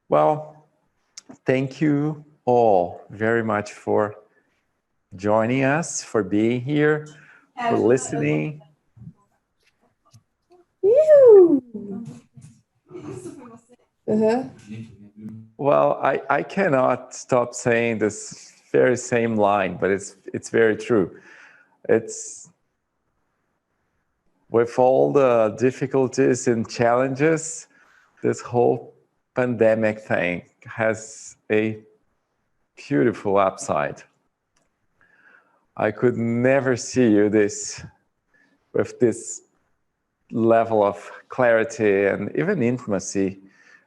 Well, thank you all very much for joining us, for being here, for listening. Well, I cannot stop saying this very same line, but it's very true. It's with all the difficulties and challenges, this whole pandemic thing has a beautiful upside. I could never see you with this level of clarity and even intimacy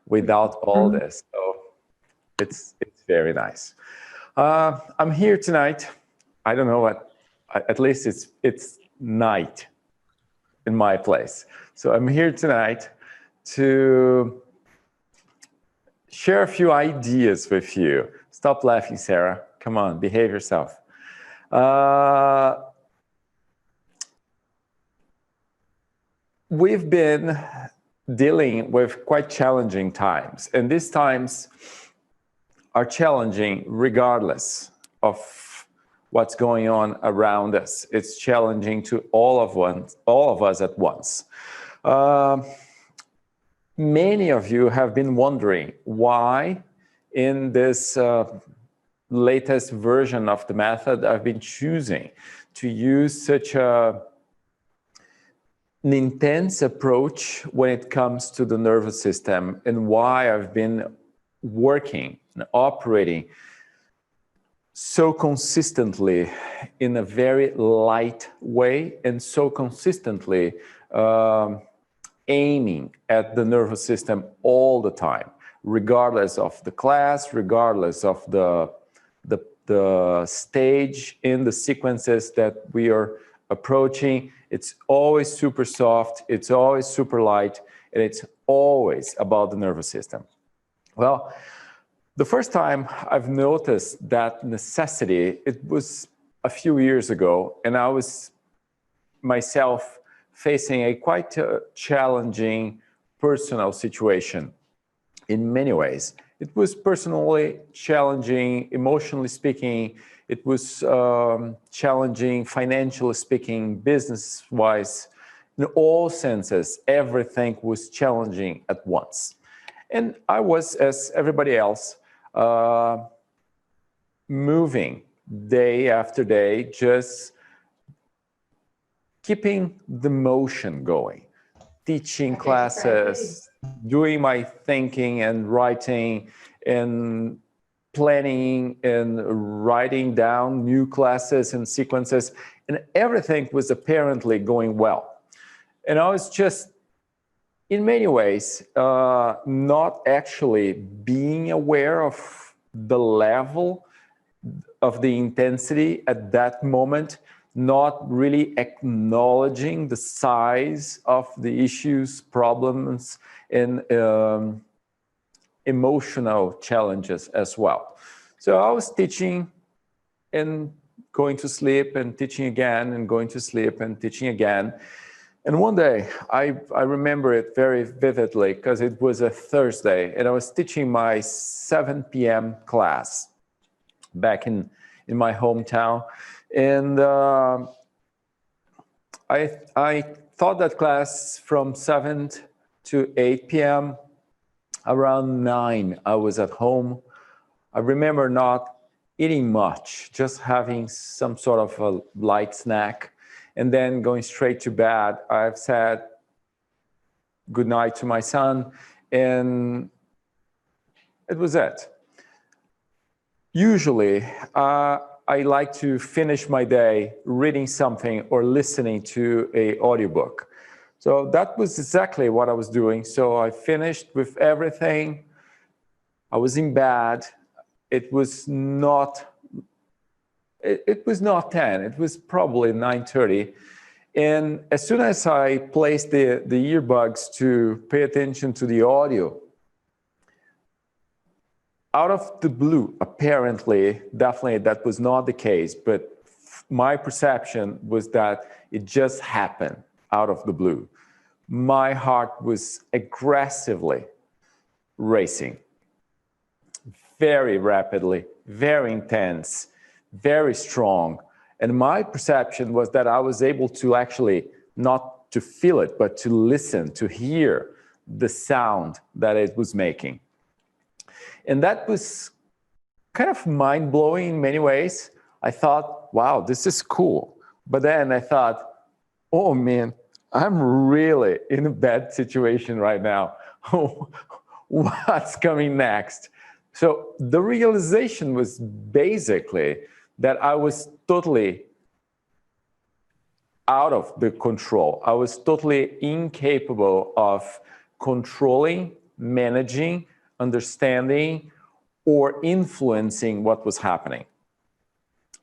without all this. So it's very nice. I'm here tonight. I don't know what. At least it's night in my place. So I'm here tonight to share a few ideas with you. Stop laughing, Sarah. Come on, behave yourself. We've been dealing with quite challenging times, and these times are challenging regardless of what's going on around us. It's challenging to all of us at once. Many of you have been wondering why in this latest version of the method I've been choosing to use such an intense approach when it comes to the nervous system, and why I've been working and operating so consistently in a very light way, and so consistently aiming at the nervous system all the time, regardless of the class, regardless of the stage in the sequences that we are approaching. It's always super soft, it's always super light, and it's always about the nervous system. Well, the first time I've noticed that necessity, it was a few years ago, and I was myself facing a quite challenging personal situation in many ways. It was personally challenging, emotionally speaking. It was challenging, financially speaking, business-wise. In all senses, everything was challenging at once. And I was, as everybody else, moving day after day, just keeping the motion going, teaching classes, doing my thinking and writing and planning and writing down new classes and sequences, and everything was apparently going well. And I was just, in many ways, not actually being aware of the level of the intensity at that moment, not really acknowledging the size of the issues, problems, and emotional challenges as well. So I was teaching and going to sleep and teaching again and going to sleep and teaching again. And one day, I remember it very vividly because it was a Thursday, and I was teaching my 7 p.m. class back in my hometown. And I taught that class from 7 to 8 p.m. Around 9, I was at home. I remember not eating much, just having some sort of a light snack, and then going straight to bed. I've said goodnight to my son, and it was it. Usually, I like to finish my day reading something or listening to an audiobook. So that was exactly what I was doing. So I finished with everything. I was in bed. It was not 10. It was probably 9:30. And as soon as I placed the earbuds to pay attention to the audio, out of the blue, apparently, definitely that was not the case, but my perception was that it just happened out of the blue. My heart was aggressively racing. very rapidly, very intense, very strong. And my perception was that I was able to actually not to feel it, but to listen, to hear the sound that it was making. And that was kind of mind-blowing in many ways. I thought, wow, this is cool. But then I thought, oh man, I'm really in a bad situation right now. What's coming next? So the realization was basically that I was totally out of the control. I was totally incapable of controlling, managing, understanding, or influencing what was happening.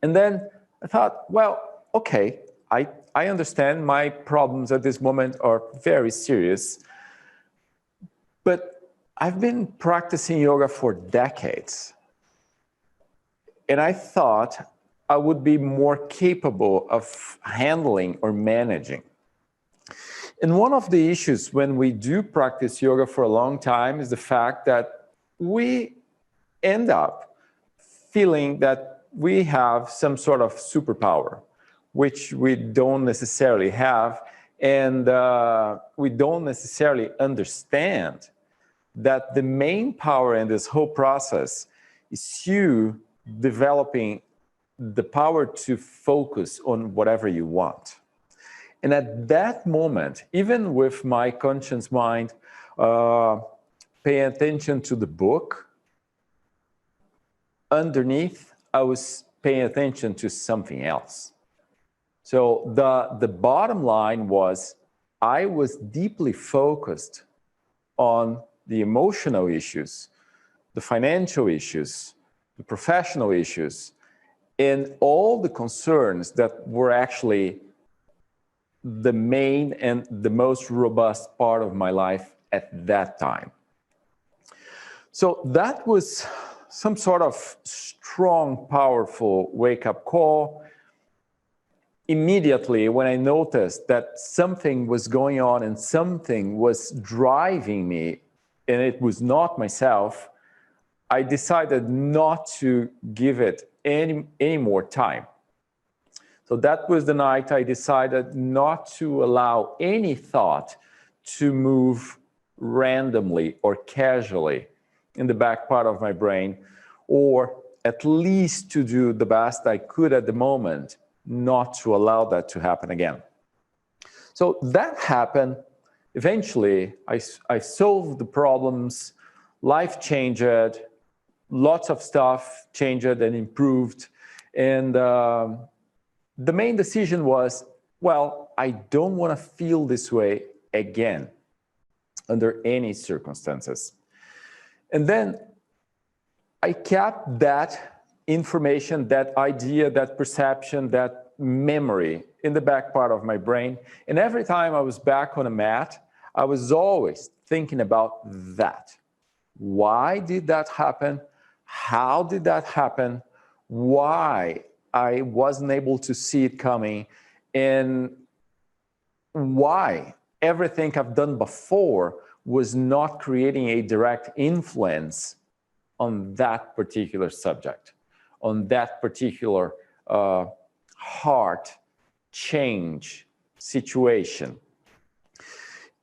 And then I thought, well, okay, I understand my problems at this moment are very serious, but I've been practicing yoga for decades. And I thought I would be more capable of handling or managing. And one of the issues when we do practice yoga for a long time is the fact that we end up feeling that we have some sort of superpower, which we don't necessarily have, and we don't necessarily understand that the main power in this whole process is you developing the power to focus on whatever you want. And at that moment, even with my conscious mind paying attention to the book, underneath, I was paying attention to something else. So the bottom line was I was deeply focused on the emotional issues, the financial issues, the professional issues, and all the concerns that were actually the main and the most robust part of my life at that time. So that was some sort of strong, powerful wake-up call. Immediately, when I noticed that something was going on and something was driving me, and it was not myself, I decided not to give it any more time. So that was the night I decided not to allow any thought to move randomly or casually in the back part of my brain, or at least to do the best I could at the moment, not to allow that to happen again. So that happened. Eventually, I solved the problems, life changed, lots of stuff changed and improved. And the main decision was, well, I don't want to feel this way again under any circumstances. And then I kept that information, that idea, that perception, that memory in the back part of my brain. And every time I was back on a mat, I was always thinking about that. Why did that happen? How did that happen? Why I wasn't able to see it coming? And why everything I've done before was not creating a direct influence on that particular subject, on that particular heart change situation.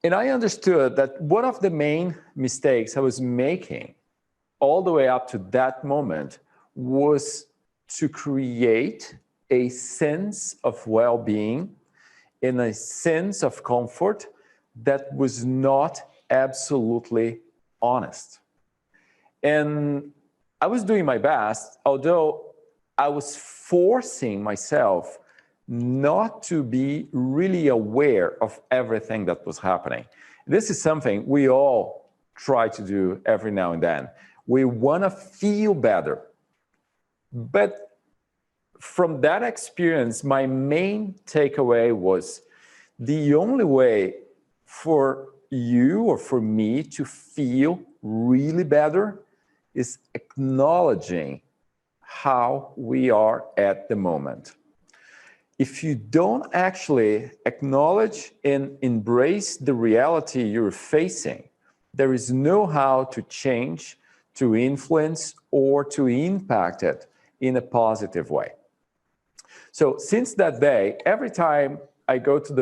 And I understood that one of the main mistakes I was making all the way up to that moment was to create a sense of well-being and a sense of comfort that was not absolutely honest. And I was doing my best, although I was forcing myself not to be really aware of everything that was happening. This is something we all try to do every now and then. We want to feel better. But from that experience, my main takeaway was the only way for you or for me to feel really better is acknowledging how we are at the moment. If you don't actually acknowledge and embrace the reality you're facing, there is no how to change, to influence or to impact it in a positive way. So since that day, every time I go to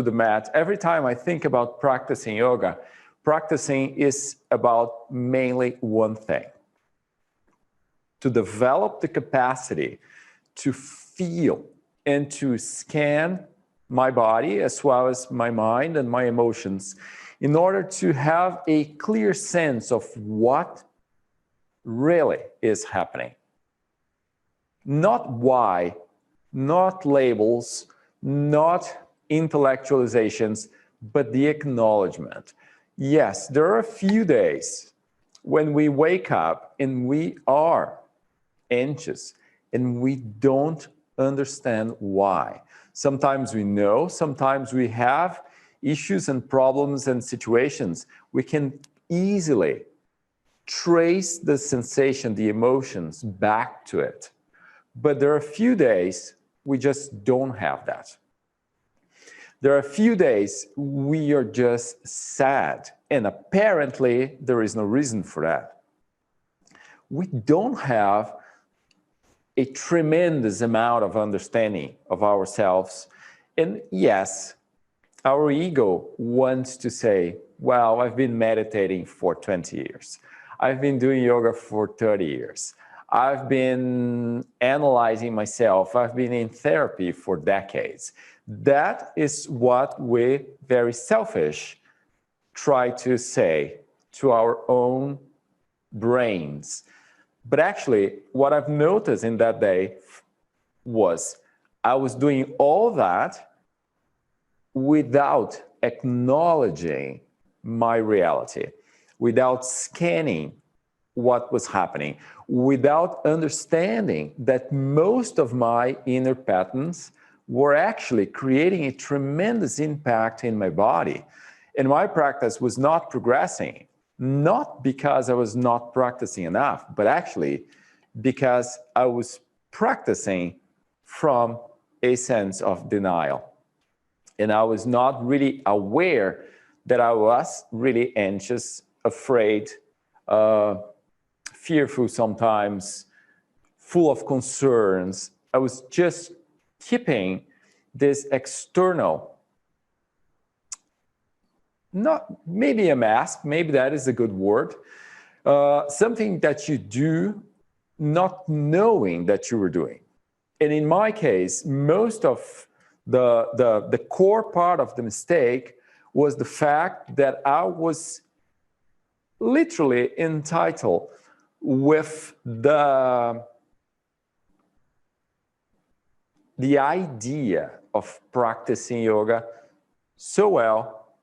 the mat, every time I think about practicing yoga, practicing is about mainly one thing: to develop the capacity to feel and to scan my body as well as my mind and my emotions in order to have a clear sense of what really is happening. Not why, not labels, not intellectualizations, but the acknowledgement. Yes, there are a few days when we wake up and we are anxious and we don't understand why. Sometimes we know, sometimes we have issues and problems and situations. We can easily trace the sensation, the emotions back to it. But there are a few days we just don't have that. There are a few days we are just sad, and apparently there is no reason for that. We don't have a tremendous amount of understanding of ourselves. And yes, our ego wants to say, well, I've been meditating for 20 years. I've been doing yoga for 30 years. I've been analyzing myself. I've been in therapy for decades. That is what we, very selfish, try to say to our own brains. But actually, what I've noticed in that day was I was doing all that without acknowledging my reality, without scanning what was happening, without understanding that most of my inner patterns were actually creating a tremendous impact in my body. And my practice was not progressing, not because I was not practicing enough, but actually because I was practicing from a sense of denial. And I was not really aware that I was really anxious, afraid, fearful sometimes, full of concerns. I was just keeping this external, not maybe a mask, maybe that is a good word, something that you do not knowing that you were doing. And in my case, most of the core part of the mistake was the fact that I was literally entitled with the idea of practicing yoga so well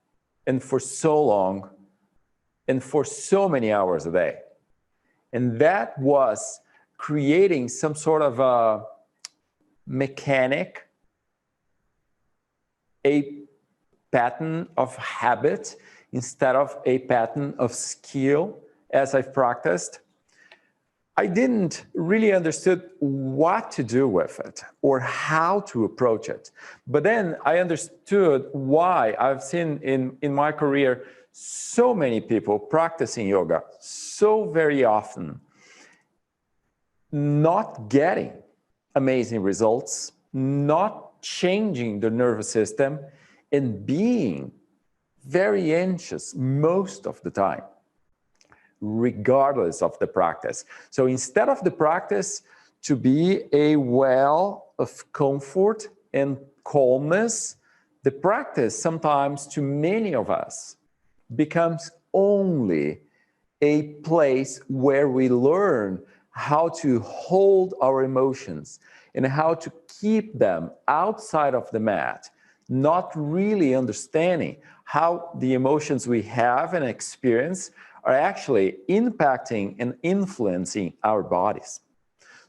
and for so long and for so many hours a day. And that was creating some sort of a mechanic, a pattern of habit instead of a pattern of skill as I've practiced. I didn't really understood what to do with it or how to approach it. But then I understood why I've seen in my career so many people practicing yoga so very often, not getting amazing results, not changing the nervous system, and being very anxious most of the time, regardless of the practice. So instead of the practice to be a well of comfort and calmness, the practice sometimes to many of us becomes only a place where we learn how to hold our emotions and how to keep them outside of the mat, not really understanding how the emotions we have and experience are actually impacting and influencing our bodies.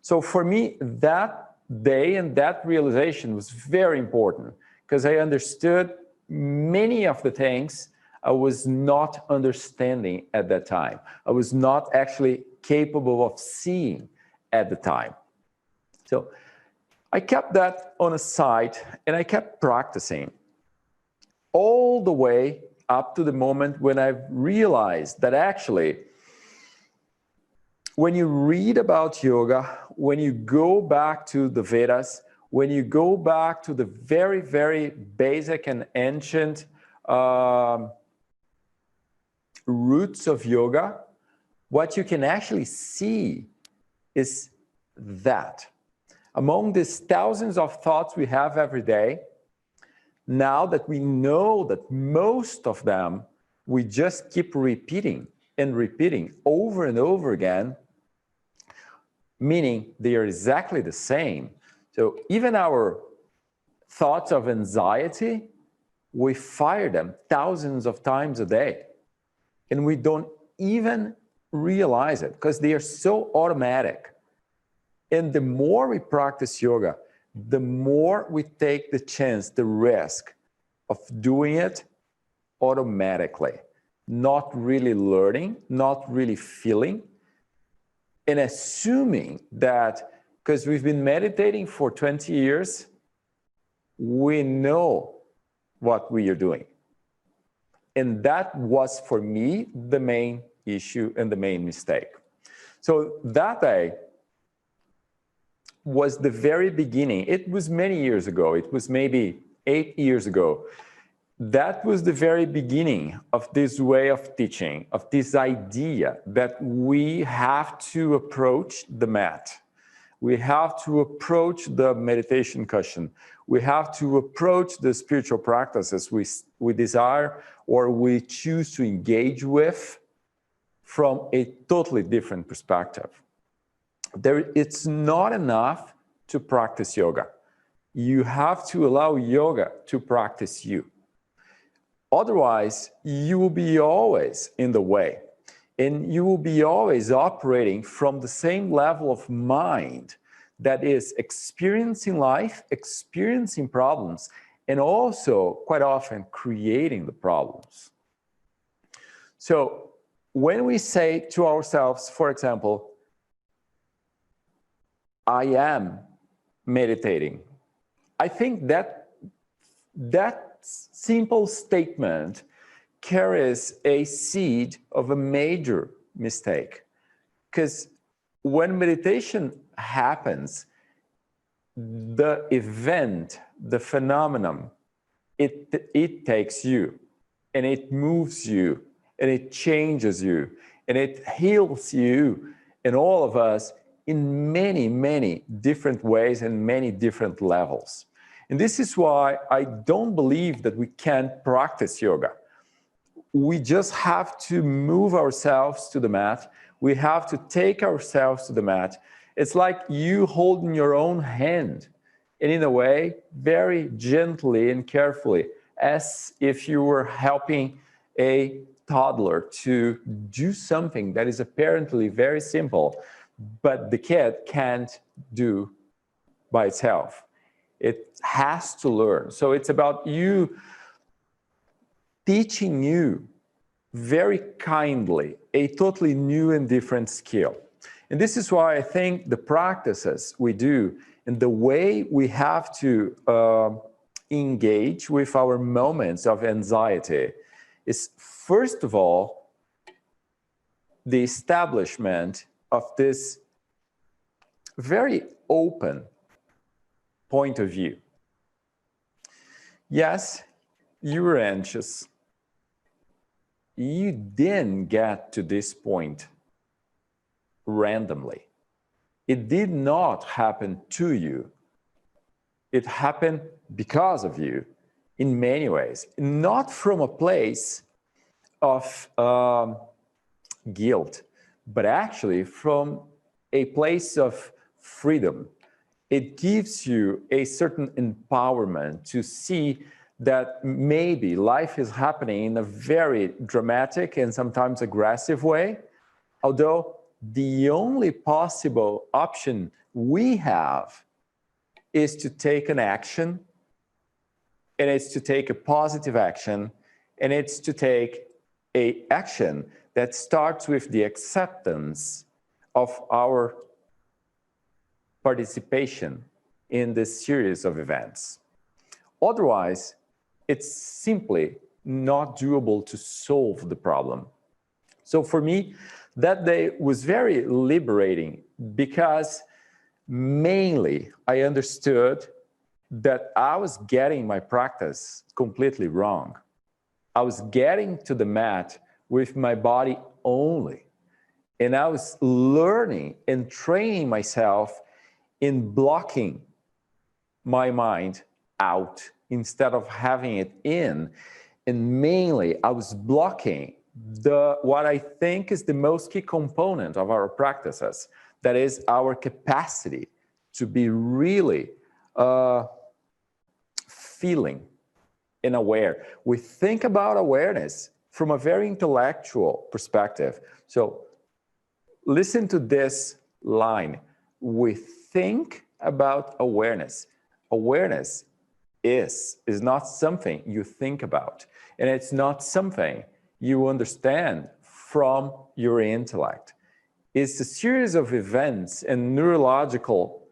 So for me, that day and that realization was very important because I understood many of the things I was not understanding at that time. I was not actually capable of seeing at the time. So I kept that on a side and I kept practicing all the way up to the moment when I realized that actually when you read about yoga, when you go back to the Vedas, when you go back to the very, very basic and ancient roots of yoga, what you can actually see is that among these thousands of thoughts we have every day, now that we know that most of them we just keep repeating and repeating over and over again, meaning they are exactly the same. So even our thoughts of anxiety, we fire them thousands of times a day, and we don't even realize it because they are so automatic. And the more we practice yoga, the more we take the chance, the risk of doing it automatically, not really learning, not really feeling, and assuming that because we've been meditating for 20 years, we know what we are doing. And that was, for me, the main issue and the main mistake. So that day was the very beginning. It was many years ago. It was maybe 8 years ago. That was the very beginning of this way of teaching, of this idea that we have to approach the mat. We have to approach the meditation cushion. We have to approach the spiritual practices we desire or we choose to engage with from a totally different perspective. It's not enough to practice yoga. You have to allow yoga to practice you. Otherwise, you will be always in the way, and you will be always operating from the same level of mind that is experiencing life, experiencing problems, and also quite often creating the problems. So when we say to ourselves, for example, I am meditating, I think that simple statement carries a seed of a major mistake. Because when meditation happens, the event, the phenomenon, it takes you and it moves you and it changes you and it heals you and all of us in many, many different ways and many different levels. And this is why I don't believe that we can't practice yoga. We just have to move ourselves to the mat. We have to take ourselves to the mat. It's like you holding your own hand, and in a way, very gently and carefully, as if you were helping a toddler to do something that is apparently very simple, but the kid can't do by itself. It has to learn. So it's about you teaching you very kindly a totally new and different skill. And this is why I think the practices we do and the way we have to engage with our moments of anxiety is, first of all, the establishment of this very open point of view. Yes, you were anxious. You didn't get to this point randomly. It did not happen to you. It happened because of you in many ways, not from a place of guilt, but actually from a place of freedom. It gives you a certain empowerment to see that maybe life is happening in a very dramatic and sometimes aggressive way, although the only possible option we have is to take an action, and it's to take a positive action, and it's to take an action that starts with the acceptance of our participation in this series of events. Otherwise, it's simply not doable to solve the problem. So for me, That day was very liberating because mainly I understood that I was getting my practice completely wrong. I was getting to the mat with my body only. And I was learning and training myself in blocking my mind out instead of having it in. And mainly I was blocking what I think is the most key component of our practices, that is our capacity to be really feeling and aware. We think about awareness from a very intellectual perspective. So listen to this line. We think about awareness. Awareness is not something you think about, and it's not something you understand from your intellect. It's a series of events and neurological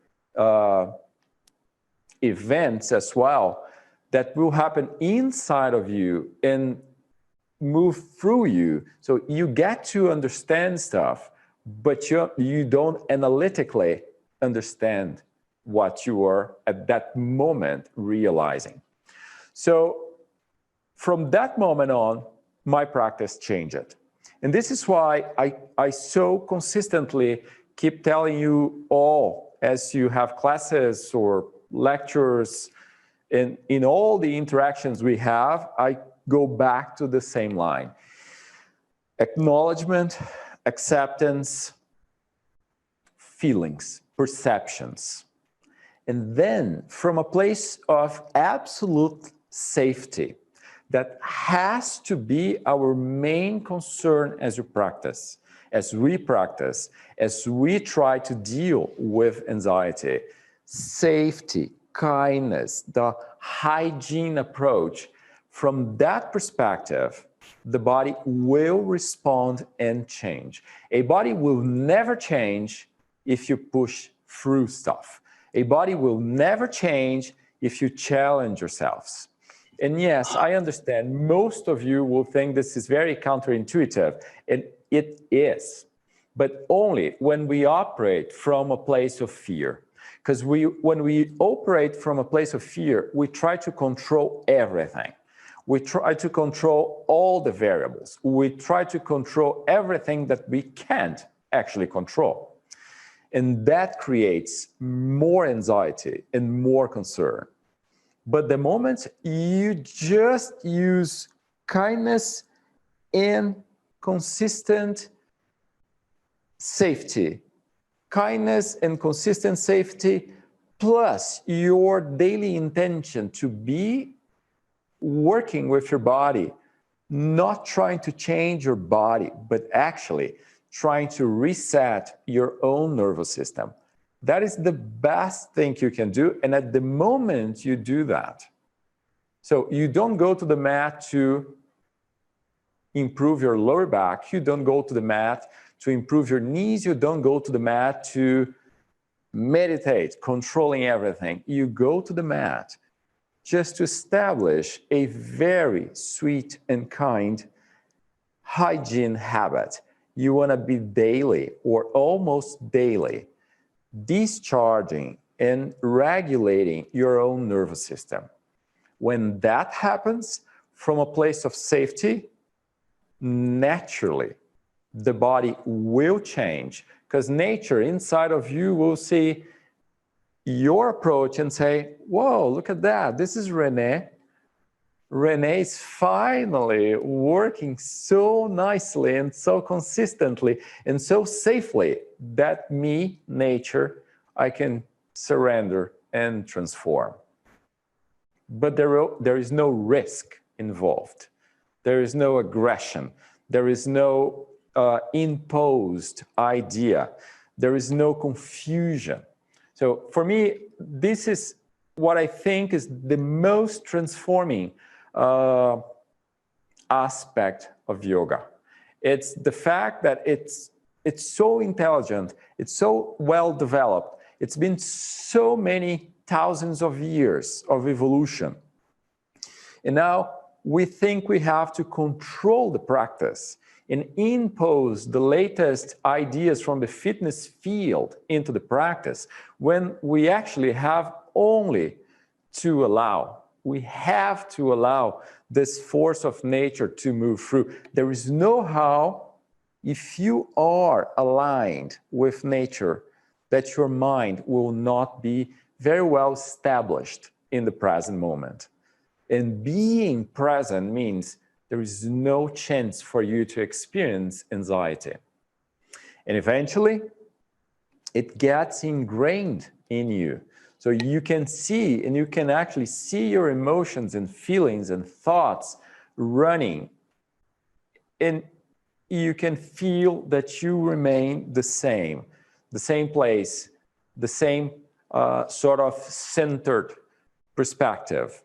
events as well that will happen inside of you and move through you. So you get to understand stuff, but you don't analytically understand what you are at that moment realizing. So from that moment on, my practice changed. And this is why I so consistently keep telling you all, as you have classes or lectures, in all the interactions we have, I go back to the same line. Acknowledgement, acceptance, feelings, perceptions. And then from a place of absolute safety, that has to be our main concern as we practice, as we try to deal with anxiety. Safety, kindness, the hygiene approach. From that perspective, the body will respond and change. A body will never change if you push through stuff. A body will never change if you challenge yourselves. And yes, I understand most of you will think this is very counterintuitive, and it is, but only when we operate from a place of fear. Because when we operate from a place of fear, we try to control everything. We try to control all the variables. We try to control everything that we can't actually control. And that creates more anxiety and more concern. But the moment you just use kindness and consistent safety, kindness and consistent safety, plus your daily intention to be working with your body, not trying to change your body, but actually trying to reset your own nervous system. That is the best thing you can do. And at the moment you do that, so you don't go to the mat to improve your lower back, you don't go to the mat to improve your knees, you don't go to the mat to meditate, controlling everything. You go to the mat just to establish a very sweet and kind hygiene habit. You want to be daily or almost daily discharging and regulating your own nervous system. When that happens from a place of safety, naturally, the body will change, because nature inside of you will see your approach and say, whoa, look at that. This is Renee. Renee is finally working so nicely and so consistently and so safely that me, nature, I can surrender and transform. But there is no risk involved. There is no aggression. There is no imposed idea. There is no confusion. So for me, this is what I think is the most transforming aspect of yoga. It's the fact that it's so intelligent, it's so well developed, it's been so many thousands of years of evolution. And now we think we have to control the practice and impose the latest ideas from the fitness field into the practice, when we actually have only to allow, we have to allow this force of nature to move through. There is no how, if you are aligned with nature, that your mind will not be very well established in the present moment. And being present means there is no chance for you to experience anxiety. And eventually, it gets ingrained in you. So you can see, and you can actually see your emotions and feelings and thoughts running. And you can feel that you remain the same place, the same sort of centered perspective.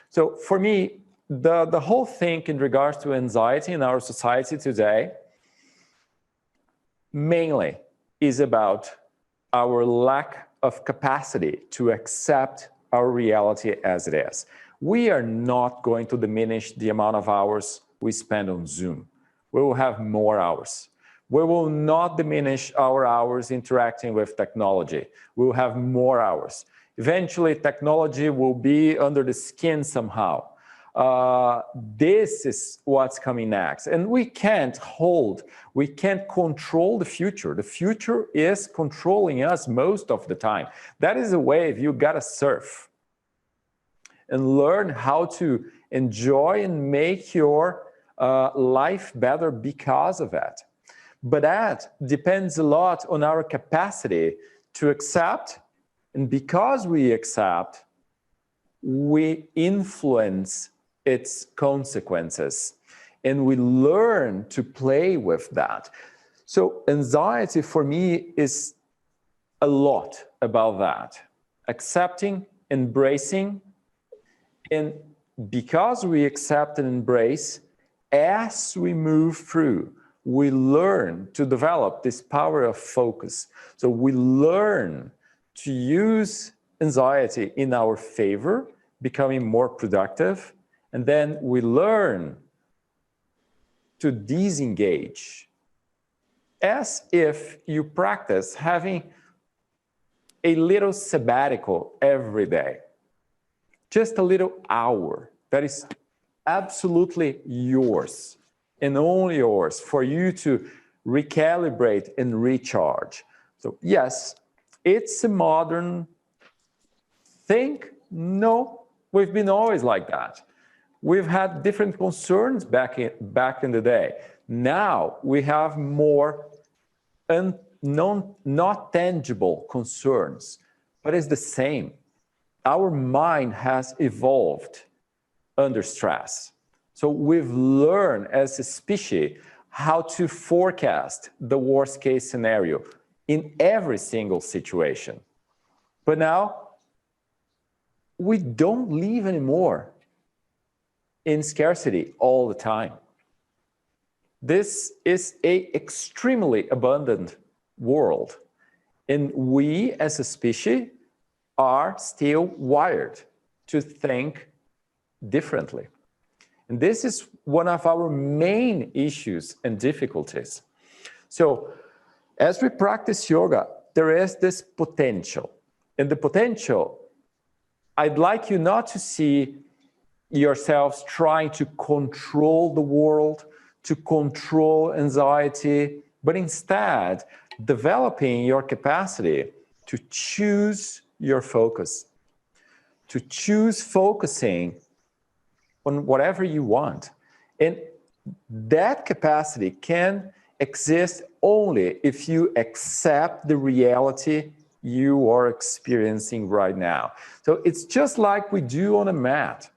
So for me, the whole thing in regards to anxiety in our society today mainly is about our lack of capacity to accept our reality as it is. We are not going to diminish the amount of hours we spend on Zoom. We will have more hours. We will not diminish our hours interacting with technology. We will have more hours. Eventually, technology will be under the skin somehow. This is what's coming next. And we can't control the future. The future is controlling us most of the time. That is a wave you gotta surf and learn how to enjoy and make your life better because of it. But that depends a lot on our capacity to accept, and because we accept, we influence its consequences, and we learn to play with that. So anxiety for me is a lot about that. Accepting, embracing, and because we accept and embrace, as we move through, we learn to develop this power of focus. So we learn to use anxiety in our favor, becoming more productive, and then we learn to disengage, as if you practice having a little sabbatical every day. Just a little hour that is absolutely yours and only yours for you to recalibrate and recharge. So yes, it's a modern thing. No, we've been always like that. We've had different concerns back in the day. Now we have more not tangible concerns, but it's the same. Our mind has evolved under stress. So we've learned as a species how to forecast the worst case scenario in every single situation. But now we don't live anymore in scarcity all the time. This is an extremely abundant world, and we as a species are still wired to think differently. And this is one of our main issues and difficulties. So as we practice yoga, there is this potential. And the potential, I'd like you not to see yourselves trying to control the world, to control anxiety, but instead developing your capacity to choose your focus, to choose focusing on whatever you want. And that capacity can exist only if you accept the reality you are experiencing right now. So it's just like we do on a mat.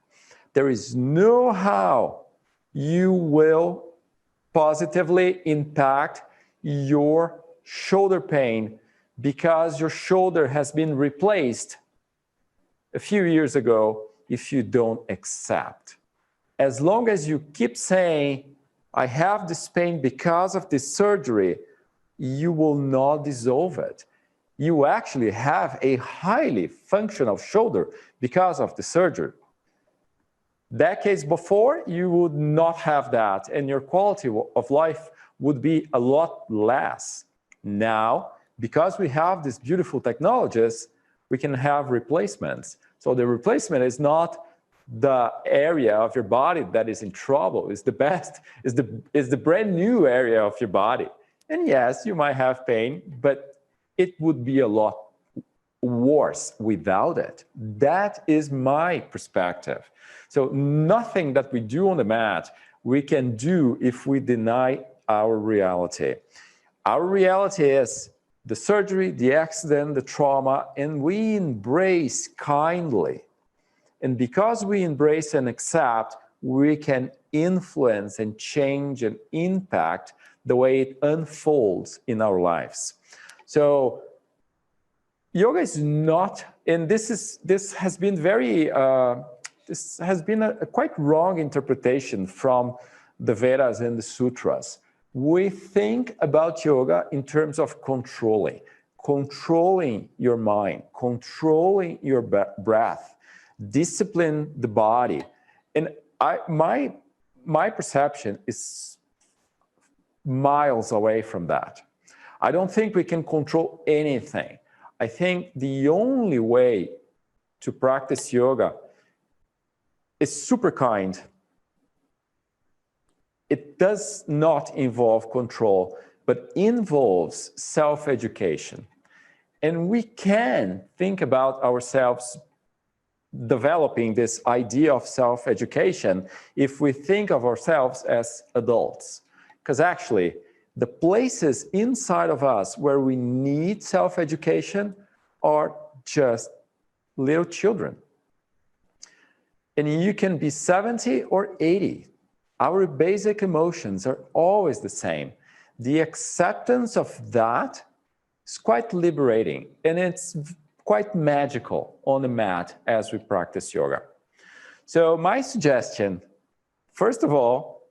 There is no how you will positively impact your shoulder pain because your shoulder has been replaced a few years ago if you don't accept. As long as you keep saying, I have this pain because of this surgery, you will not dissolve it. You actually have a highly functional shoulder because of the surgery. Decades before, you would not have that, and your quality of life would be a lot less. Now, because we have these beautiful technologies, we can have replacements. So the replacement is not the area of your body that is in trouble. It's the best, is the brand new area of your body. And yes, you might have pain, but it would be a lot worse without it. That is my perspective. So nothing that we do on the mat, we can do if we deny our reality. Our reality is the surgery, the accident, the trauma, and we embrace kindly. And because we embrace and accept, we can influence and change and impact the way it unfolds in our lives. So yoga is not, and this has been a quite wrong interpretation from the Vedas and the sutras. We think about yoga in terms of controlling your mind, controlling your breath, discipline the body. And my perception is miles away from that. I don't think we can control anything. I think the only way to practice yoga is super kind. It does not involve control, but involves self-education. And we can think about ourselves developing this idea of self-education if we think of ourselves as adults. Because actually, the places inside of us where we need self-education are just little children. And you can be 70 or 80. Our basic emotions are always the same. The acceptance of that is quite liberating, and it's quite magical on the mat as we practice yoga. So my suggestion, first of all,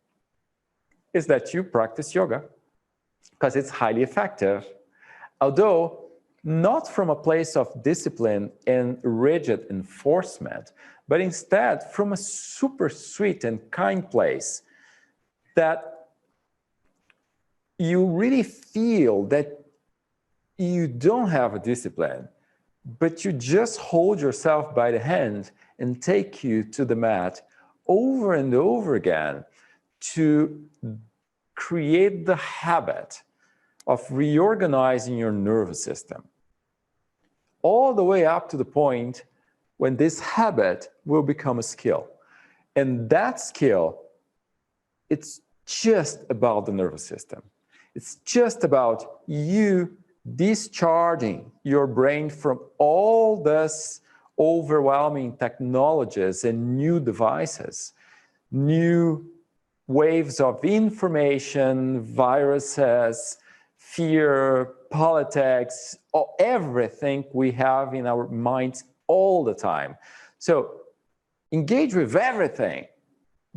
is that you practice yoga because it's highly effective, although not from a place of discipline and rigid enforcement, but instead from a super sweet and kind place that you really feel that you don't have a discipline, but you just hold yourself by the hand and take you to the mat over and over again to create the habit of reorganizing your nervous system, all the way up to the point when this habit will become a skill. And that skill, it's just about the nervous system. It's just about you discharging your brain from all this overwhelming technologies and new devices, new waves of information, viruses, fear, politics, everything we have in our minds all the time. So engage with everything.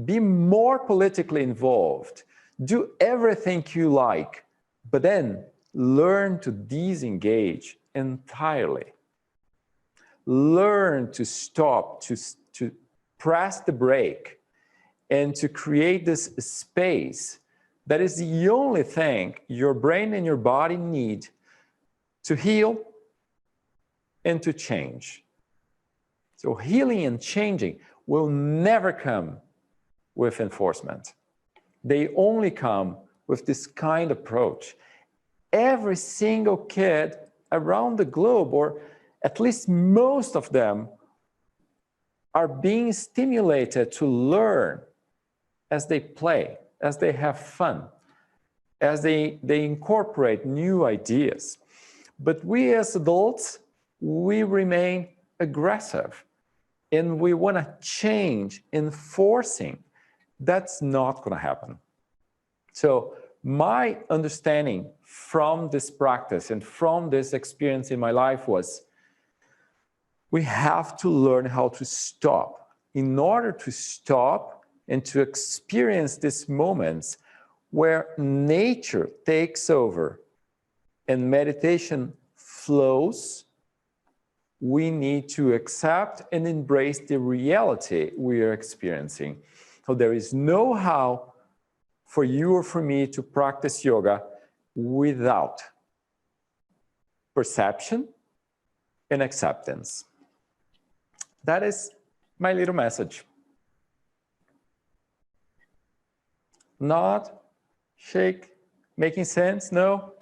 Be more politically involved. Do everything you like, but then learn to disengage entirely. Learn to stop, to press the brake, and to create this space that is the only thing your brain and your body need to heal and to change. So healing and changing will never come with enforcement. They only come with this kind of approach. Every single kid around the globe, or at least most of them, are being stimulated to learn as they play, as they have fun, as they incorporate new ideas. But we as adults, we remain aggressive and we want to change, enforcing. That's not going to happen. So my understanding from this practice and from this experience in my life was, we have to learn how to stop. In order to stop and to experience these moments where nature takes over and meditation flows, we need to accept and embrace the reality we are experiencing. So there is no how for you or for me to practice yoga without perception and acceptance. That is my little message. Not shake, making sense? No.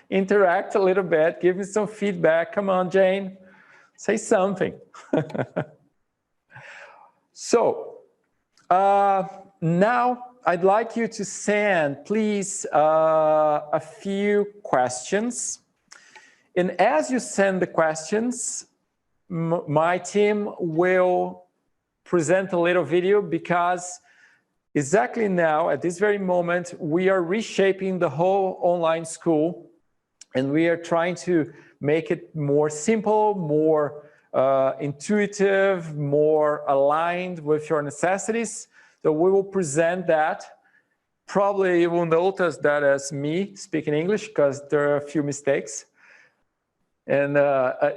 Interact a little bit, give me some feedback. Come on, Jane, say something. So now I'd like you to send, please, a few questions. And as you send the questions, my team will present a little video, because exactly now, at this very moment, we are reshaping the whole online school, and we are trying to make it more simple, more intuitive, more aligned with your necessities. So we will present that. Probably you will notice that as me speaking English, because there are a few mistakes. And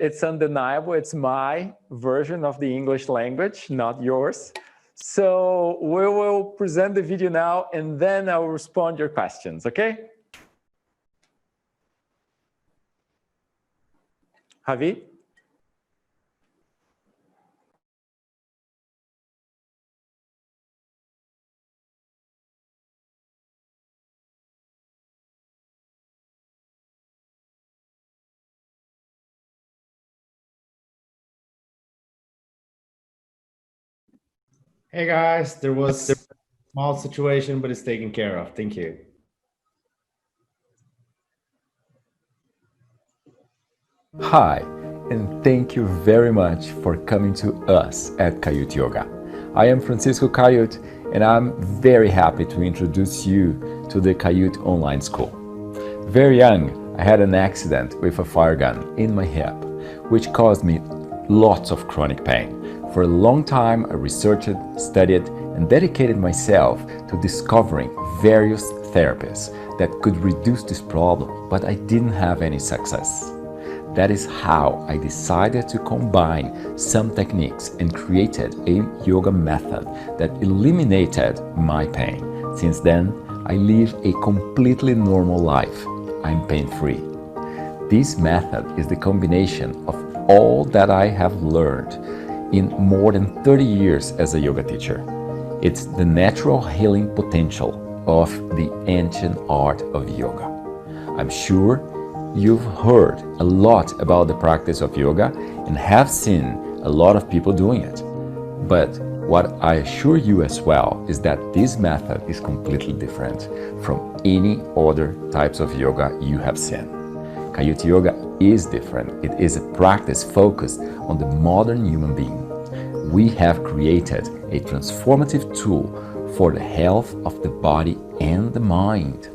it's undeniable, it's my version of the English language, not yours. So we will present the video now, and then I will respond to your questions, okay? Javi? Hey guys, there was a small situation, but it's taken care of. Thank you. Hi, and thank you very much for coming to us at Kaiut Yoga. I am Francisco Kaiut, and I'm very happy to introduce you to the Kaiut online school. Very young, I had an accident with a fire gun in my hip, which caused me lots of chronic pain. For a long time, I researched, studied, and dedicated myself to discovering various therapies that could reduce this problem, but I didn't have any success. That is how I decided to combine some techniques and created a yoga method that eliminated my pain. Since then, I live a completely normal life. I'm pain-free. This method is the combination of all that I have learned in more than 30 years as a yoga teacher. It's the natural healing potential of the ancient art of yoga. I'm sure you've heard a lot about the practice of yoga and have seen a lot of people doing it. But what I assure you as well is that this method is completely different from any other types of yoga you have seen. Kaiut Yoga is different. It is a practice focused on the modern human being. We have created a transformative tool for the health of the body and the mind.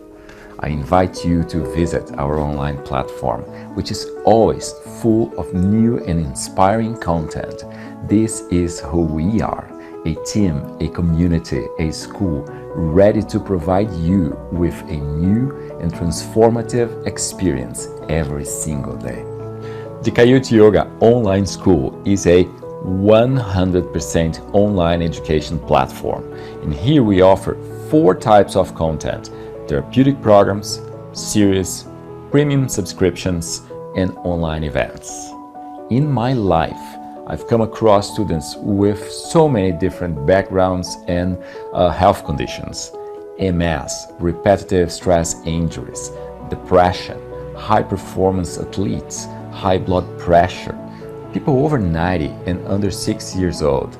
I invite you to visit our online platform, which is always full of new and inspiring content. This is who we are, a team, a community, a school, ready to provide you with a new and transformative experience every single day. The Kaiut Yoga Online School is a 100% online education platform. And here we offer 4 types of content: therapeutic programs, series, premium subscriptions, and online events. In my life, I've come across students with so many different backgrounds and health conditions: MS, repetitive stress injuries, depression, high-performance athletes, high blood pressure, people over 90 and under 6 years old,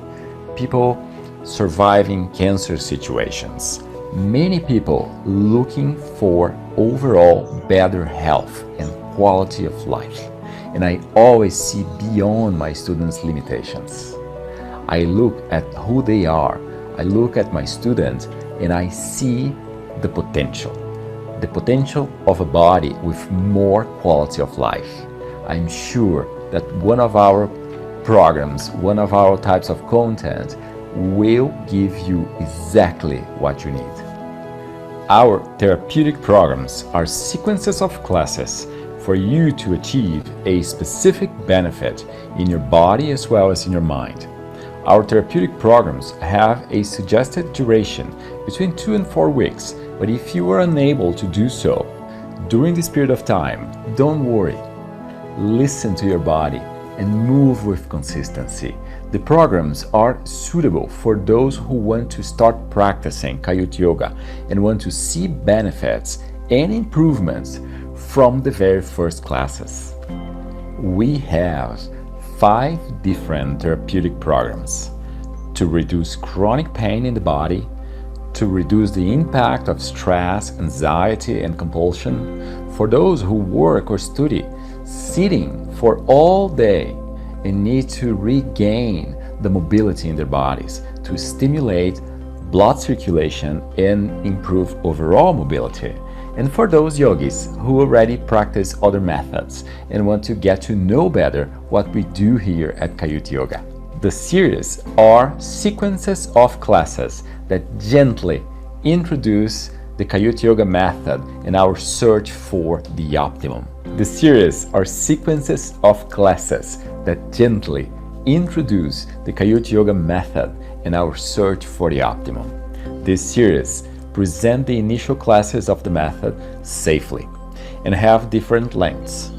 people surviving cancer situations, many people looking for overall better health and quality of life. And I always see beyond my students' limitations. I look at who they are, I look at my student, and I see the potential of a body with more quality of life. I'm sure that one of our programs, one of our types of content will give you exactly what you need. Our therapeutic programs are sequences of classes for you to achieve a specific benefit in your body as well as in your mind. Our therapeutic programs have a suggested duration between 2 and 4 weeks, but if you are unable to do so during this period of time, don't worry. Listen to your body and move with consistency. The programs are suitable for those who want to start practicing Kaiut Yoga and want to see benefits and improvements from the very first classes. We have 5 different therapeutic programs to reduce chronic pain in the body, to reduce the impact of stress, anxiety, and compulsion for those who work or study sitting for all day and need to regain the mobility in their bodies to stimulate blood circulation and improve overall mobility. And for those yogis who already practice other methods and want to get to know better what we do here at Kaiut Yoga. The series are sequences of classes that gently introduce the Kaiut Yoga method in our search for the optimum. The series are sequences of classes that gently introduce the Kaiut Yoga method in our search for the optimum. This series present the initial classes of the method safely and have different lengths.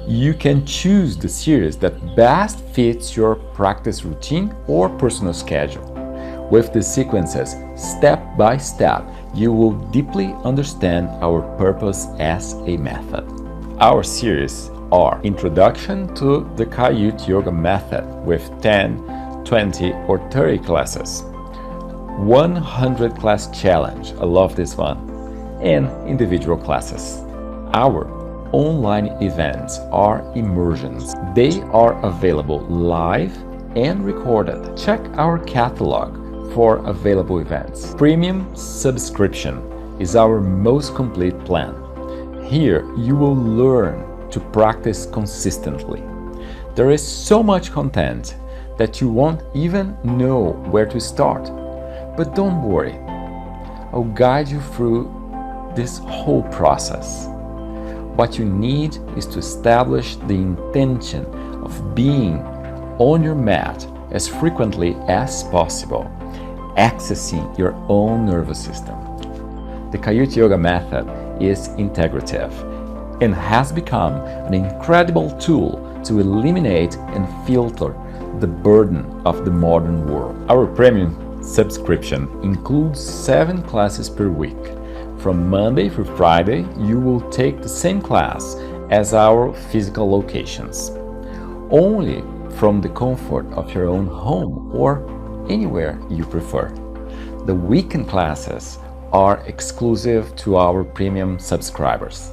You can choose the series that best fits your practice routine or personal schedule. With the sequences, step by step, you will deeply understand our purpose as a method. Our series are Introduction to the Kaiut Yoga Method with 10, 20, or 30 classes. 100 class challenge, I love this one, and individual classes. Our online events are immersions. They are available live and recorded. Check our catalog for available events. Premium subscription is our most complete plan. Here you will learn to practice consistently. There is so much content that you won't even know where to start. But don't worry, I'll guide you through this whole process. What you need is to establish the intention of being on your mat as frequently as possible, accessing your own nervous system. The Kaiut Yoga method is integrative and has become an incredible tool to eliminate and filter the burden of the modern world. Our premium subscription includes 7 classes per week. From Monday through Friday, you will take the same class as our physical locations, only from the comfort of your own home or anywhere you prefer. The weekend classes are exclusive to our premium subscribers.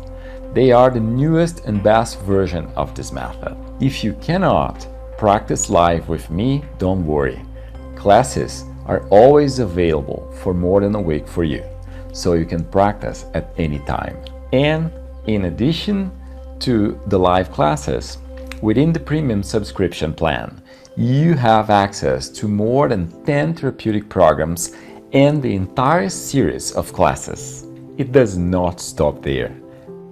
They are the newest and best version of this method. If you cannot practice live with me, don't worry. Classes are always available for more than a week for you, so you can practice at any time. And in addition to the live classes, within the premium subscription plan, you have access to more than 10 therapeutic programs and the entire series of classes. It does not stop there.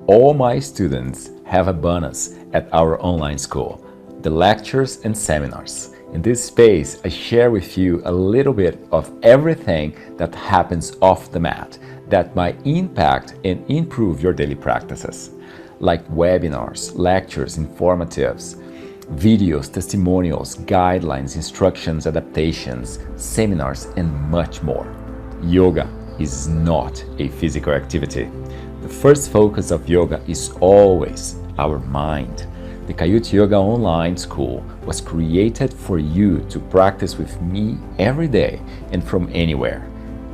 All my students have a bonus at our online school, the lectures and seminars. In this space, I share with you a little bit of everything that happens off the mat that might impact and improve your daily practices, like webinars, lectures, informatives, videos, testimonials, guidelines, instructions, adaptations, seminars, and much more. Yoga is not a physical activity. The first focus of yoga is always our mind. The Kaiut Yoga Online School was created for you to practice with me every day and from anywhere.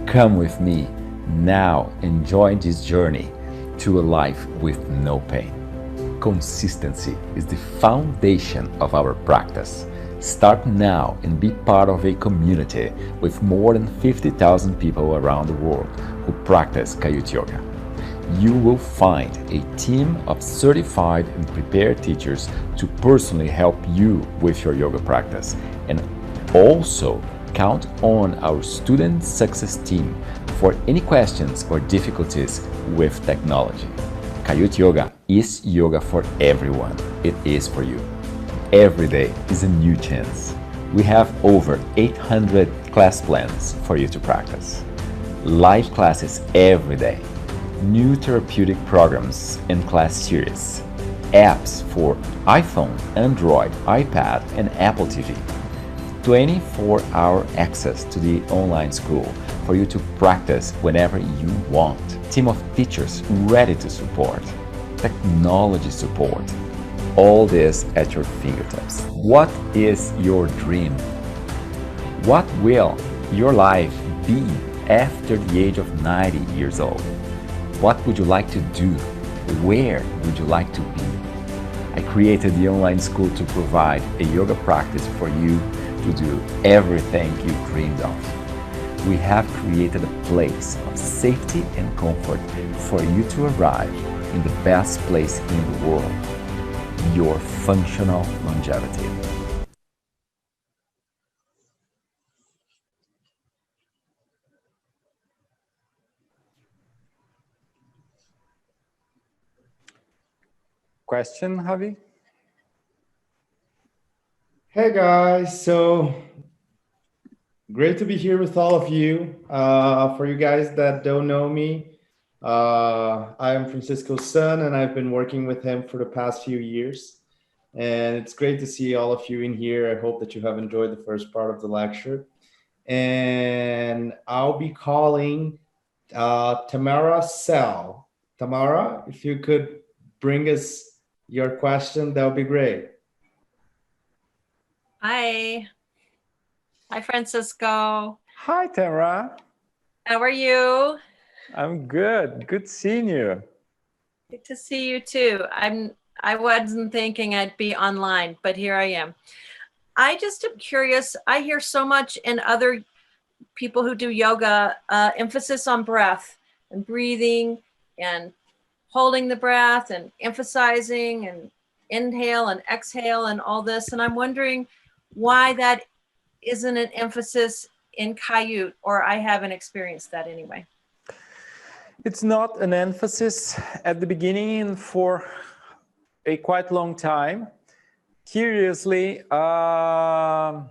Come with me now and join this journey to a life with no pain. Consistency is the foundation of our practice. Start now and be part of a community with more than 50,000 people around the world who practice Kaiut Yoga. You will find a team of certified and prepared teachers to personally help you with your yoga practice, and also count on our student success team for any questions or difficulties with technology. Kaiut Yoga is yoga for everyone. It is for you. Every day is a new chance. We have over 800 class plans for you to practice. Live classes every day. New therapeutic programs and class series. Apps for iPhone, Android, iPad, and Apple TV. 24-hour access to the online school for you to practice whenever you want. Team of teachers ready to support. Technology support. All this at your fingertips. What is your dream? What will your life be after the age of 90 years old? What would you like to do? Where would you like to be? I created the online school to provide a yoga practice for you to do everything you dreamed of. We have created a place of safety and comfort for you to arrive in the best place in the world, your functional longevity. Question, Javi? Hey guys, so great to be here with all of you. For you guys that don't know me, I am Francisco's son, and I've been working with him for the past few years. And it's great to see all of you in here. I hope that you have enjoyed the first part of the lecture. And I'll be calling Tamara Sell. Tamara, if you could bring us your question, that would be great. Hi. Hi, Francisco. Hi, Tamara. How are you? I'm good. Good seeing you. Good to see you too. I wasn't thinking I'd be online, but here I am. I just am curious. I hear so much in other people who do yoga, emphasis on breath and breathing and holding the breath and emphasizing and inhale and exhale and all this. And I'm wondering why that isn't an emphasis in Kaiut, or I haven't experienced that anyway. It's not an emphasis at the beginning and for a quite long time. Curiously, I'm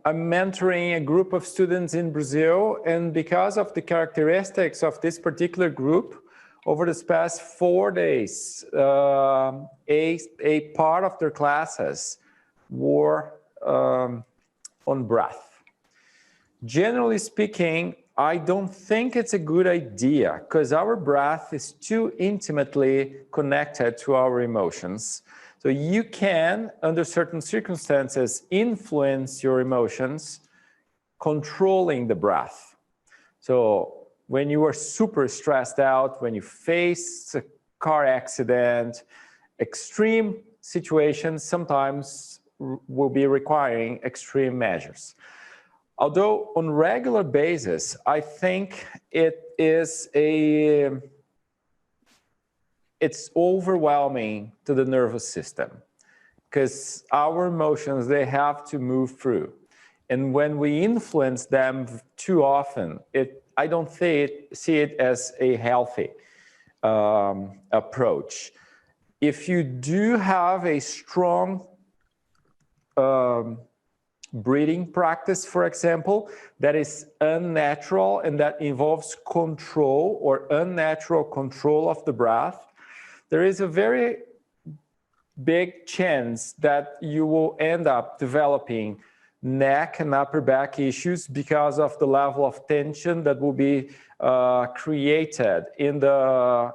mentoring a group of students in Brazil, and because of the characteristics of this particular group, over this past 4 days, a part of their classes were on breath. Generally speaking, I don't think it's a good idea because our breath is too intimately connected to our emotions. So you can, under certain circumstances, influence your emotions controlling the breath. So when you are super stressed out, when you face a car accident, extreme situations sometimes will be requiring extreme measures. Although on regular basis, I think it's overwhelming to the nervous system because our emotions, they have to move through. And when we influence them too often, I don't see it as a healthy approach. If you do have a strong breathing practice, for example, that is unnatural and that involves control or unnatural control of the breath, there is a very big chance that you will end up developing neck and upper back issues because of the level of tension that will be created in the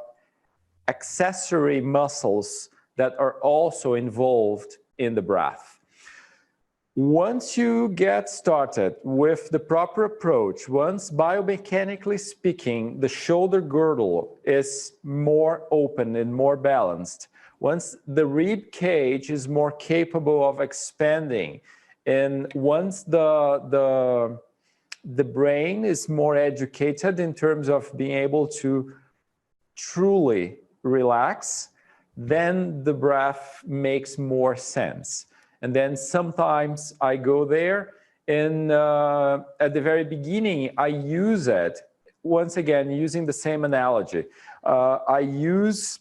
accessory muscles that are also involved in the breath. Once you get started with the proper approach, once biomechanically speaking, the shoulder girdle is more open and more balanced, once the rib cage is more capable of expanding, and once the brain is more educated in terms of being able to truly relax, then the breath makes more sense. And then sometimes I go there and at the very beginning, I use it once again, using the same analogy. I use,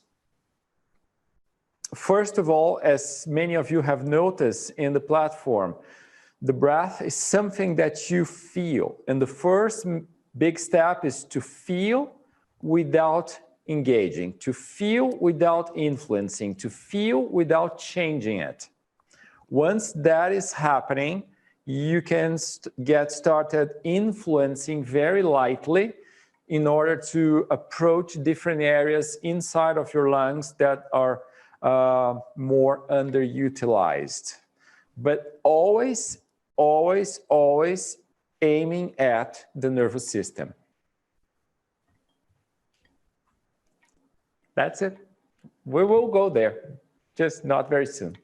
first of all, as many of you have noticed in the platform, the breath is something that you feel. And the first big step is to feel without engaging, to feel without influencing, to feel without changing it. Once that is happening, you can get started influencing very lightly in order to approach different areas inside of your lungs that are more underutilized. But always, always, always aiming at the nervous system. That's it. We will go there, just not very soon.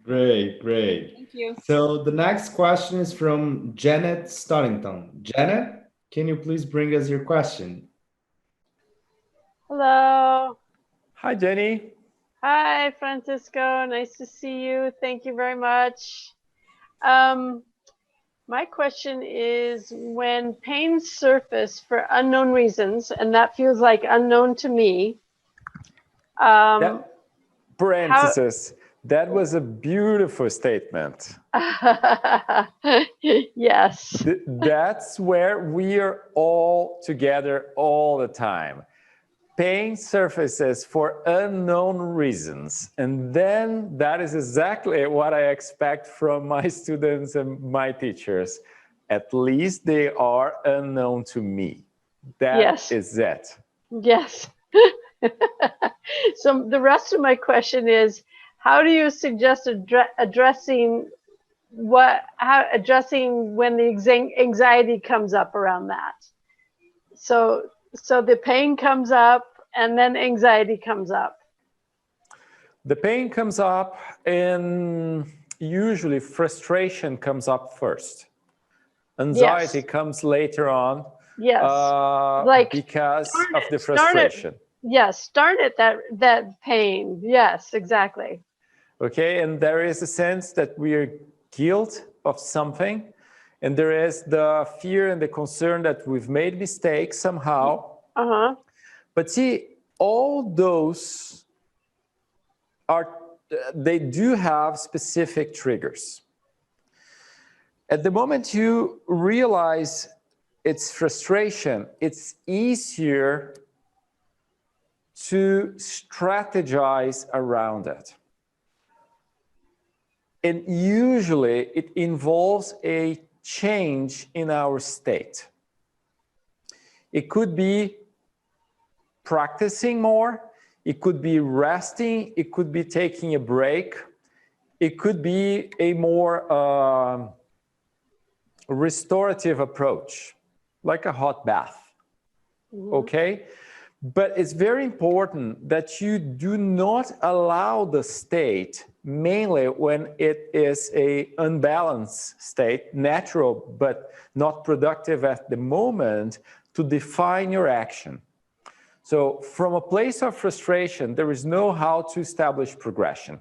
Great, great. Thank you. So the next question is from Janet Stoddington. Janet, can you please bring us your question? Hello. Hi, Jenny. Hi, Francisco. Nice to see you. Thank you very much. My question is, when pain surfaces for unknown reasons, and that feels like unknown to me. That parenthesis, that was a beautiful statement. Yes. That's where we are all together all the time. Pain surfaces for unknown reasons. And then that is exactly what I expect from my students and my teachers. At least they are unknown to me. That is it. Yes. So the rest of my question is, how do you suggest addressing when the anxiety comes up around that? So the pain comes up and then anxiety comes up. The pain comes up and usually frustration comes up first. Anxiety comes later on. Yes. Because of the frustration. Start at that pain. Yes, exactly. Okay, and there is a sense that we are guilt of something, and there is the fear and the concern that we've made mistakes somehow. But see, all those they do have specific triggers. At the moment you realize it's frustration, it's easier to strategize around it. And usually it involves a change in our state. It could be practicing more, it could be resting, it could be taking a break, it could be a more restorative approach, like a hot bath. Okay? But it's very important that you do not allow the state, mainly when it is an unbalanced state, natural but not productive at the moment, to define your action. So from a place of frustration, there is no how to establish progression.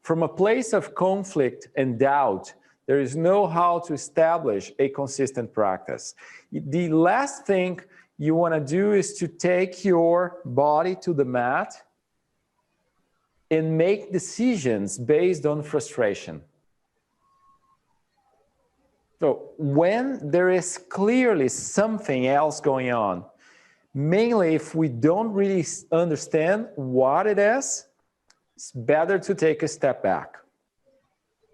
From a place of conflict and doubt, there is no how to establish a consistent practice. The last thing you want to do is to take your body to the mat and make decisions based on frustration. So when there is clearly something else going on, mainly if we don't really understand what it is, it's better to take a step back.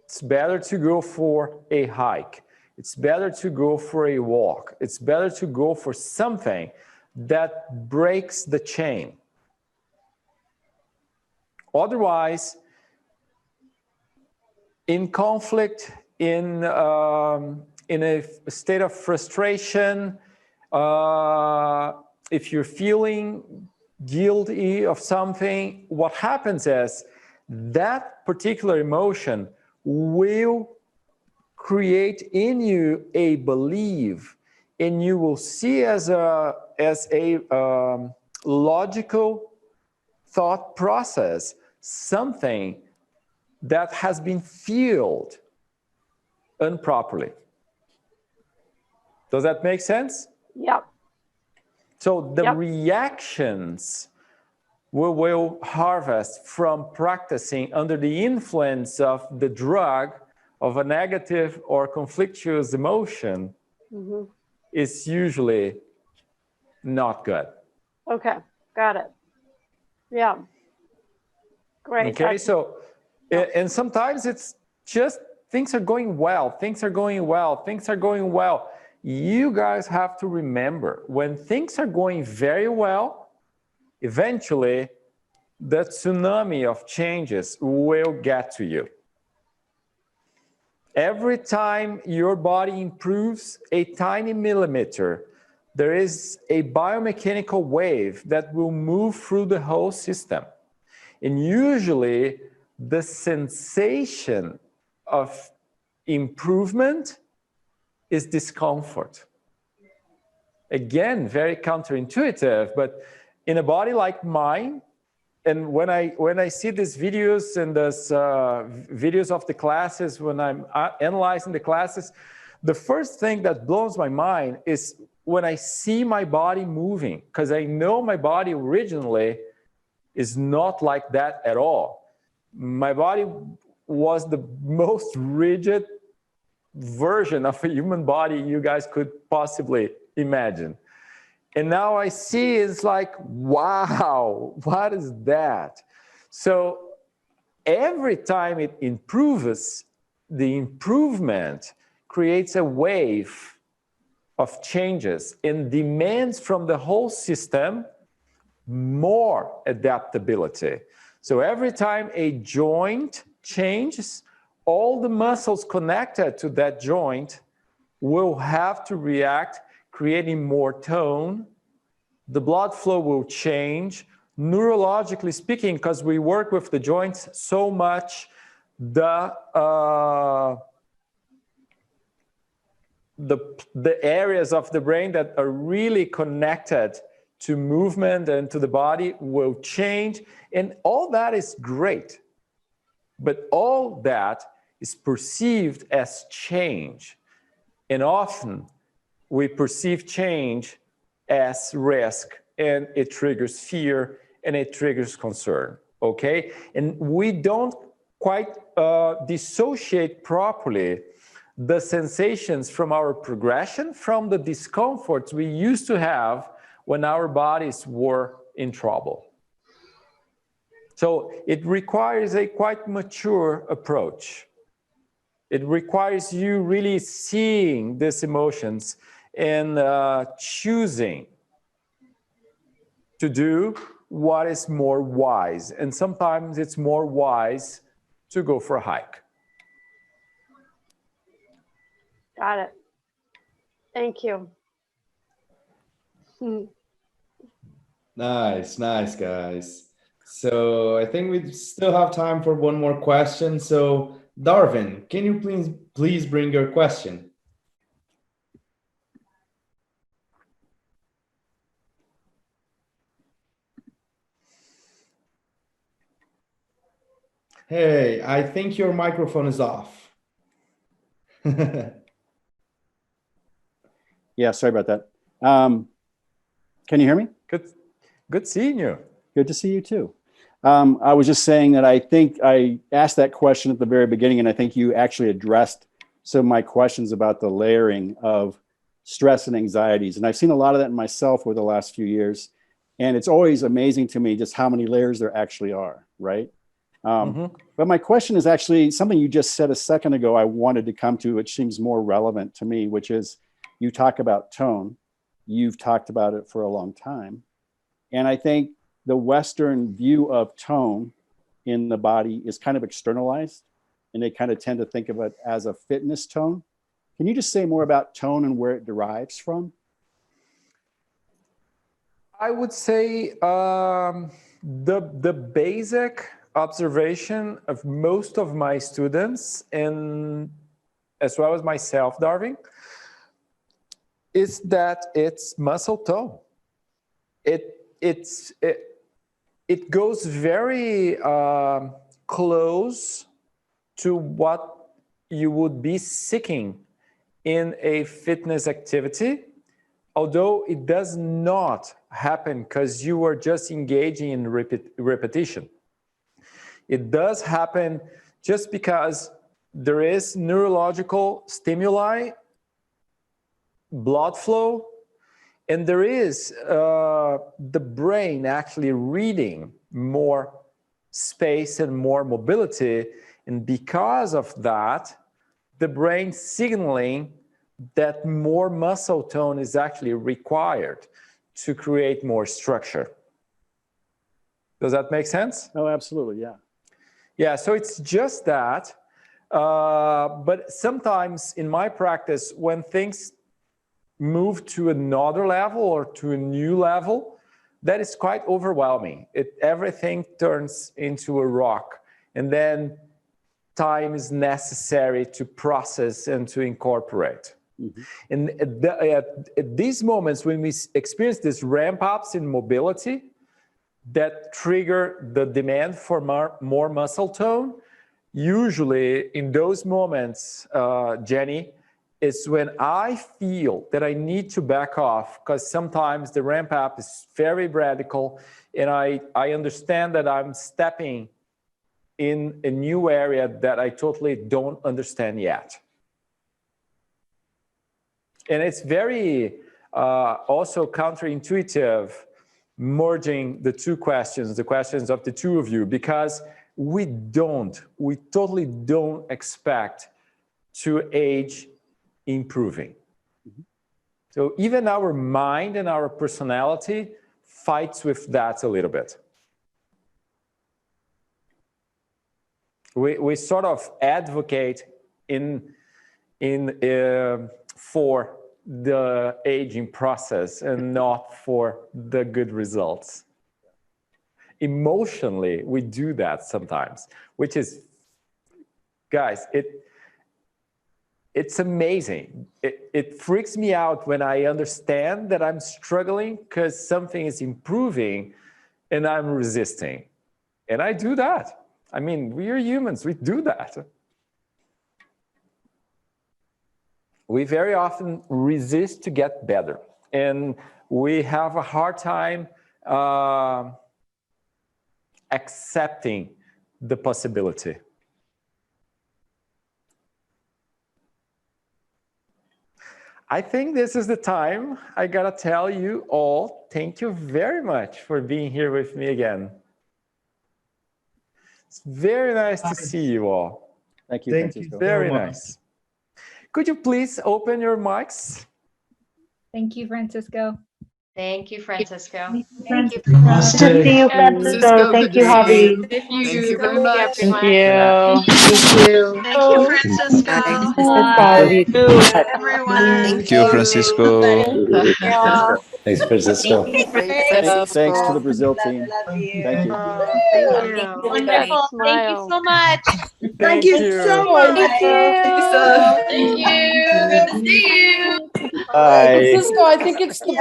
It's better to go for a hike. It's better to go for a walk. It's better to go for something that breaks the chain. Otherwise, in conflict, in a state of frustration, if you're feeling guilty of something, what happens is that particular emotion will create in you a belief, and you will see as a logical thought process something that has been fueled improperly. Does that make sense? Yep. So the Yep. reactions we will harvest from practicing under the influence of the drug of a negative or conflictuous emotion is usually not good. Okay. Got it. Yeah. Great. Okay, so, and sometimes it's just things are going well, things are going well, things are going well. You guys have to remember, when things are going very well, eventually the tsunami of changes will get to you. Every time your body improves a tiny millimeter, there is a biomechanical wave that will move through the whole system. And usually the sensation of improvement is discomfort. Again, very counterintuitive, but in a body like mine, and when I see these videos and those videos of the classes, when I'm analyzing the classes, the first thing that blows my mind is when I see my body moving, because I know my body originally is not like that at all. My body was the most rigid version of a human body you guys could possibly imagine. And now I see it's like, wow, what is that? So every time it improves, the improvement creates a wave of changes and demands from the whole system more adaptability. So every time a joint changes, all the muscles connected to that joint will have to react, creating more tone. The blood flow will change. Neurologically speaking, because we work with the joints so much, the areas of the brain that are really connected to movement and to the body will change. And all that is great. But all that is perceived as change. And often we perceive change as risk, and it triggers fear and it triggers concern, okay? And we don't quite dissociate properly the sensations from our progression from the discomforts we used to have when our bodies were in trouble. So it requires a quite mature approach. It requires you really seeing these emotions and choosing to do what is more wise. And sometimes it's more wise to go for a hike. Got it. Thank you. Nice, nice, guys. So I think we still have time for one more question. So Darwin, can you please bring your question? Hey, I think your microphone is off. Yeah, sorry about that. Can you hear me? Good seeing you. Good to see you too. I was just saying that I think I asked that question at the very beginning, and I think you actually addressed some of my questions about the layering of stress and anxieties. And I've seen a lot of that in myself over the last few years. And it's always amazing to me just how many layers there actually are, right? But my question is actually something you just said a second ago I wanted to come to, which seems more relevant to me, which is you talk about tone. You've talked about it for a long time. And I think the Western view of tone in the body is kind of externalized, and they kind of tend to think of it as a fitness tone. Can you just say more about tone and where it derives from? I would say the basic observation of most of my students, and as well as myself, Darwin, is that it's muscle tone. It goes very close to what you would be seeking in a fitness activity, although it does not happen because you are just engaging in repetition. It does happen just because there is neurological stimuli, blood flow, and there is the brain actually reading more space and more mobility. And because of that, the brain signaling that more muscle tone is actually required to create more structure. Does that make sense? Oh, absolutely, yeah. Yeah, so it's just that. But sometimes in my practice, when things move to another level or to a new level, that is quite overwhelming. Everything turns into a rock, and then time is necessary to process and to incorporate. Mm-hmm. And at these moments, when we experience these ramp ups in mobility that trigger the demand for more muscle tone, usually in those moments, Jenny, is when I feel that I need to back off, because sometimes the ramp up is very radical, and I understand that I'm stepping in a new area that I totally don't understand yet. And it's very also counterintuitive merging the two questions, the questions of the two of you, because we totally don't expect to age improving. Mm-hmm. So even our mind and our personality fights with that a little bit. We sort of advocate for the aging process and not for the good results. Emotionally, we do that sometimes, which is, guys, it's amazing. It freaks me out when I understand that I'm struggling because something is improving and I'm resisting. And I do that. I mean, we are humans, we do that. We very often resist to get better. And we have a hard time accepting the possibility. I think this is the time I gotta tell you all, thank you very much for being here with me again. It's very nice to see you all. Thank you, Francisco. Very nice. Could you please open your mics? Thank you, Francisco. Thank you, Francisco. Thank you, Francisco. See you, Francisco. Thank you, Javi. Thank you very much. Thank you. Thank you. Thank you, Francisco. Bye. Everyone. Thank you, Francisco. Thanks, Francisco. Thanks to the Brazil team. Thank you. Thank you. Wonderful. Thank you so much. Thank you so much. Thank Thank you. Good to see you. Bye. Francisco, I think it's the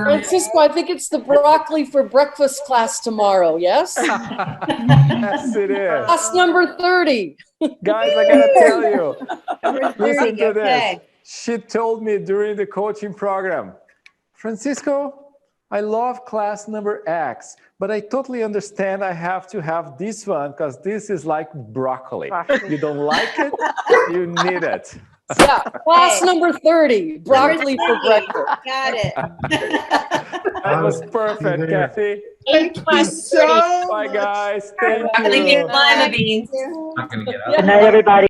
Francisco, I think it's the broccoli for breakfast class tomorrow, yes? Yes, it is. Class number 30. Guys, I gotta tell you, listen to this. She told me during the coaching program, Francisco, I love class number X, but I totally understand I have to have this one because this is like broccoli. You don't like it, you need it. Yeah, class number 30, broccoli for breakfast. Got it. That was perfect, Kathy. Thank you so much. Bye, guys. Thank Broccoli you. and lima beans. Good night, everybody.